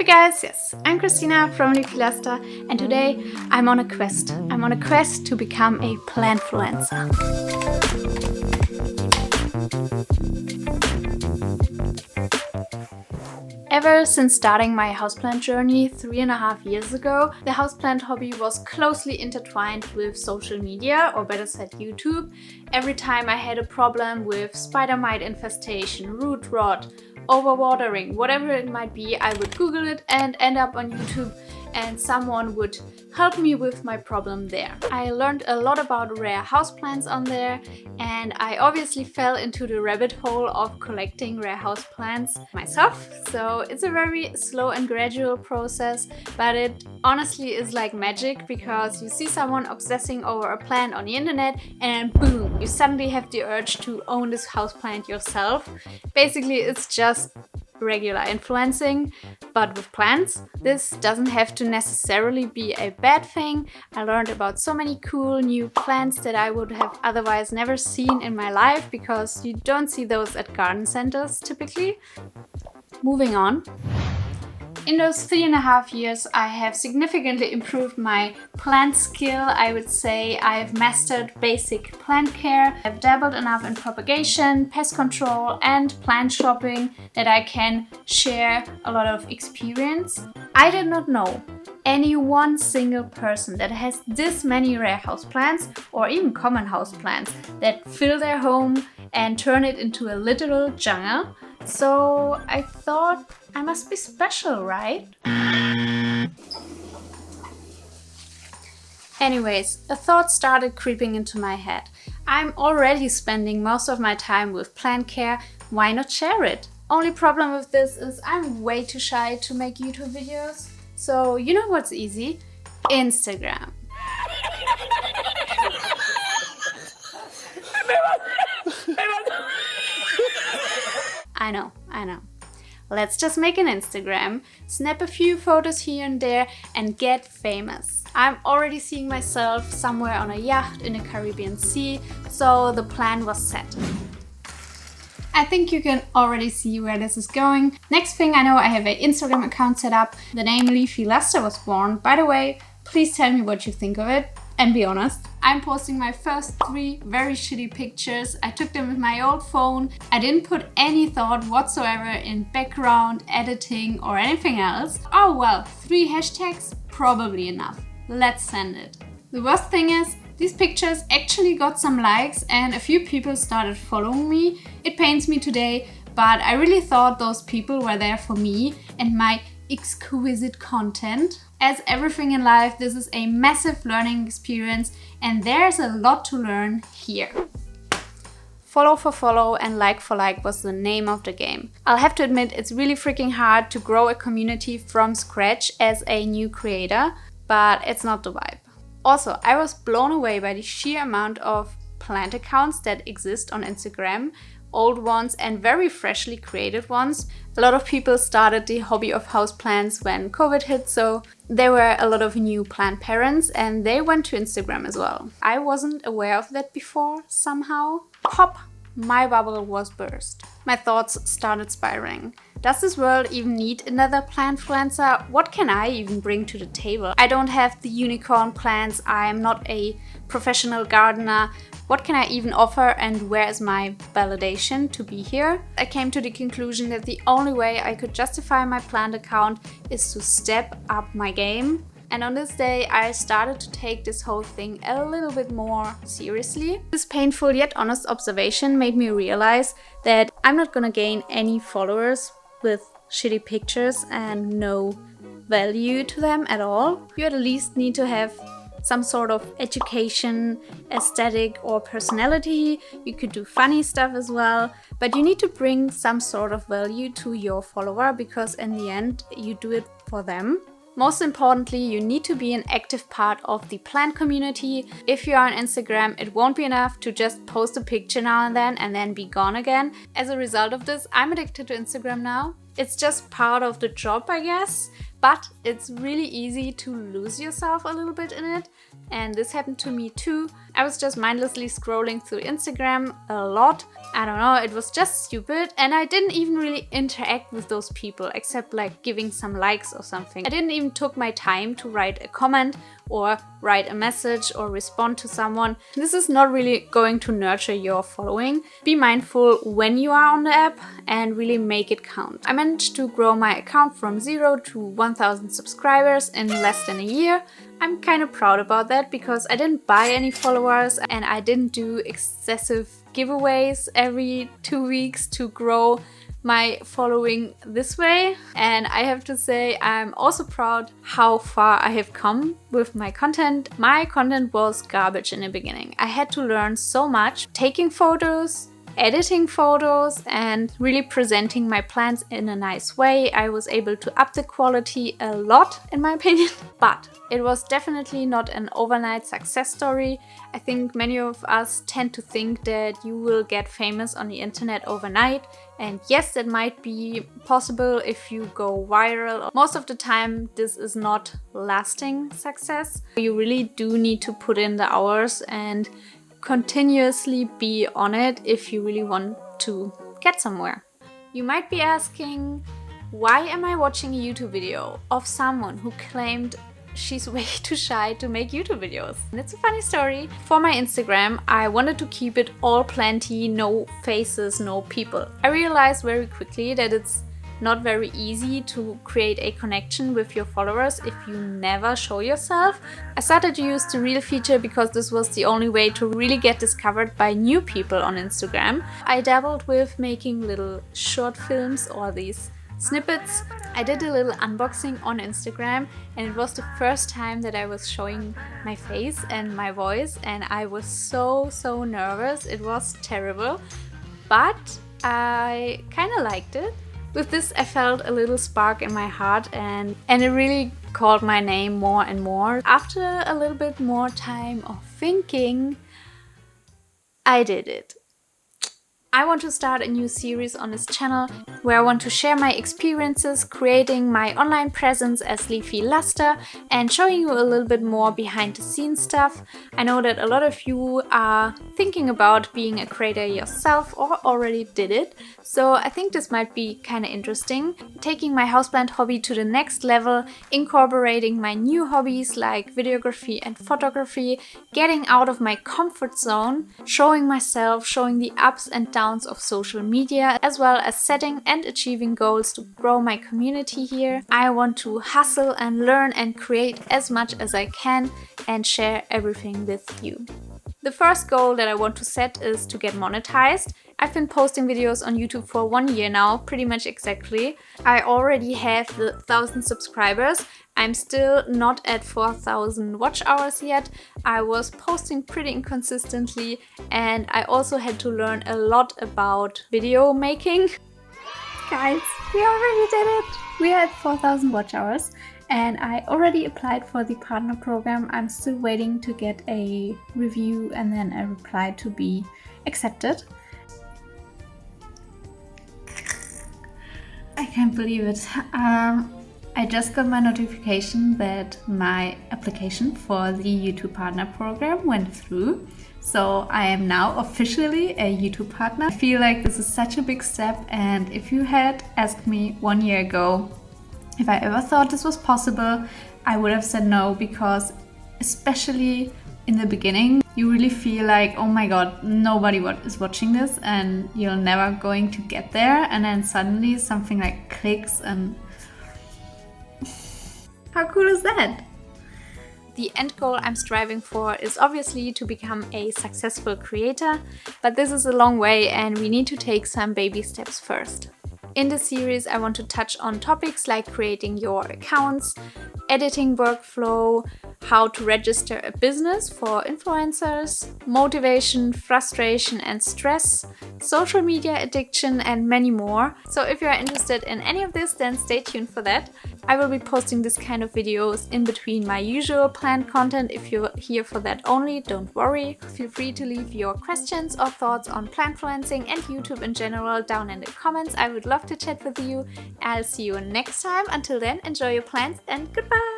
guys, yes, I'm Kristina from Plant-fluencer, and today I'm on a quest. I'm on a quest to become a plant-fluencer. Ever since starting my houseplant journey 3.5 years ago, the houseplant hobby was closely intertwined with social media, or better said YouTube. Every time I had a problem with spider mite infestation, root rot, overwatering, whatever it might be, I would Google it and end up on YouTube, and someone would help me with my problem there. I learned a lot about rare houseplants on there, and I obviously fell into the rabbit hole of collecting rare houseplants myself. So it's a very slow and gradual process, but it honestly is like magic, because you see someone obsessing over a plant on the internet and boom, you suddenly have the urge to own this houseplant yourself. Basically, it's just regular influencing, but with plants. This doesn't have to necessarily be a bad thing. I learned about so many cool new plants that I would have otherwise never seen in my life, because you don't see those at garden centers typically. Moving on. In those 3.5 years, I have significantly improved my plant skill. I would say I've mastered basic plant care. I've dabbled enough in propagation, pest control, and plant shopping that I can share a lot of experience. I did not know any one single person that has this many rare houseplants, or even common houseplants, that fill their home and turn it into a literal jungle. So I thought I must be special, right? Anyways, a thought started creeping into my head. I'm already spending most of my time with plant care, why not share it? Only problem with this is I'm way too shy to make YouTube videos. So you know what's easy? Instagram. I know. Let's just make an Instagram, snap a few photos here and there, and get famous. I'm already seeing myself somewhere on a yacht in the Caribbean Sea, so the plan was set. I think you can already see where this is going. Next thing I know, I have an Instagram account set up. The name Plant-fluencer was born. By the way, please tell me what you think of it. And be honest, I'm posting my first 3 very shitty pictures. I took them with my old phone. I didn't put any thought whatsoever in background, editing, or anything else. Oh well, 3 hashtags, probably enough. Let's send it. The worst thing is, these pictures actually got some likes and a few people started following me. It pains me today, but I really thought those people were there for me and my exquisite content. As everything in life, this is a massive learning experience, and there's a lot to learn here. Follow for follow and like for like was the name of the game. I'll have to admit, it's really freaking hard to grow a community from scratch as a new creator, but it's not the vibe. Also, I was blown away by the sheer amount of plant accounts that exist on Instagram. Old ones and very freshly created ones. A lot of people started the hobby of houseplants when COVID hit, so there were a lot of new plant parents and they went to Instagram as well. I wasn't aware of that before somehow. Pop! My bubble was burst. My thoughts started spiraling. Does this world even need another plant-fluencer? What can I even bring to the table? I don't have the unicorn plants, I'm not a professional gardener. What can I even offer, and where is my validation to be here? I came to the conclusion that the only way I could justify my plant account is to step up my game. And on this day, I started to take this whole thing a little bit more seriously. This painful yet honest observation made me realize that I'm not gonna gain any followers with shitty pictures and no value to them at all. You at least need to have some sort of education, aesthetic, or personality. You could do funny stuff as well, but you need to bring some sort of value to your follower, because in the end, you do it for them. Most importantly, you need to be an active part of the plant community. If you are on Instagram, it won't be enough to just post a picture now and then be gone again. As a result of this, I'm addicted to Instagram now. It's just part of the job, I guess, but it's really easy to lose yourself a little bit in it. and this happened to me too. I was just mindlessly scrolling through Instagram a lot. I don't know, it was just stupid, and I didn't even really interact with those people except like giving some likes or something. I didn't even took my time to write a comment or write a message or respond to someone. This is not really going to nurture your following. Be mindful when you are on the app and really make it count. I managed to grow my account from 0 to 1,000 subscribers in less than a year. I'm kind of proud about that because I didn't buy any followers and I didn't do excessive giveaways every 2 weeks to grow my following this way. And I have to say, I'm also proud how far I have come with my content. My content was garbage in the beginning. I had to learn so much, taking photos, editing photos, and really presenting my plants in a nice way. I was able to up the quality a lot, in my opinion, but it was definitely not an overnight success story. I think many of us tend to think that you will get famous on the internet overnight. And yes, that might be possible if you go viral. Most of the time, this is not lasting success. You really do need to put in the hours and continuously be on it if you really want to get somewhere. You might be asking, why am I watching a YouTube video of someone who claimed she's way too shy to make YouTube videos? And it's a funny story. For my Instagram, I wanted to keep it all planty, no faces, no people. I realized very quickly that it's not very easy to create a connection with your followers if you never show yourself. I started to use the Reel feature because this was the only way to really get discovered by new people on Instagram. I dabbled with making little short films or these snippets. I did a little unboxing on Instagram, and it was the first time that I was showing my face and my voice, and I was so nervous. It was terrible, but I kind of liked it. With this, I felt a little spark in my heart, and it really called my name more and more. After a little bit more time of thinking, I did it. I want to start a new series on this channel where I want to share my experiences creating my online presence as Leafy Luster and showing you a little bit more behind the scenes stuff. I know that a lot of you are thinking about being a creator yourself or already did it, so I think this might be kind of interesting. Taking my houseplant hobby to the next level, incorporating my new hobbies like videography and photography, getting out of my comfort zone, showing myself, showing the ups and downs of social media, as well as setting and achieving goals to grow my community here. I want to hustle and learn and create as much as I can and share everything with you. The first goal that I want to set is to get monetized. I've been posting videos on YouTube for 1 year now, pretty much exactly. I already have the 1,000 subscribers. I'm still not at 4,000 watch hours yet. I was posting pretty inconsistently, and I also had to learn a lot about video making. Guys, we already did it! We are at 4,000 watch hours, and I already applied for the partner program. I'm still waiting to get a review and then a reply to be accepted. I can't believe it. I just got my notification that my application for the YouTube Partner Program went through. So I am now officially a YouTube partner. I feel like this is such a big step, and if you had asked me 1 year ago if I ever thought this was possible, I would have said no, because especially in the beginning, you really feel like, oh my god, nobody is watching this and you're never going to get there, and then suddenly something like clicks, and how cool is that? The end goal I'm striving for is obviously to become a successful creator, but this is a long way and we need to take some baby steps first. In this series, I want to touch on topics like creating your accounts, editing workflow, how to register a business for influencers, motivation, frustration and stress, social media addiction, and many more. So if you are interested in any of this, then stay tuned for that. I will be posting this kind of videos in between my usual planned content. If you're here for that only, don't worry. Feel free to leave your questions or thoughts on plant-fluencing and YouTube in general down in the comments. I would love to chat with you. I'll see you next time. Until then, enjoy your plants and goodbye!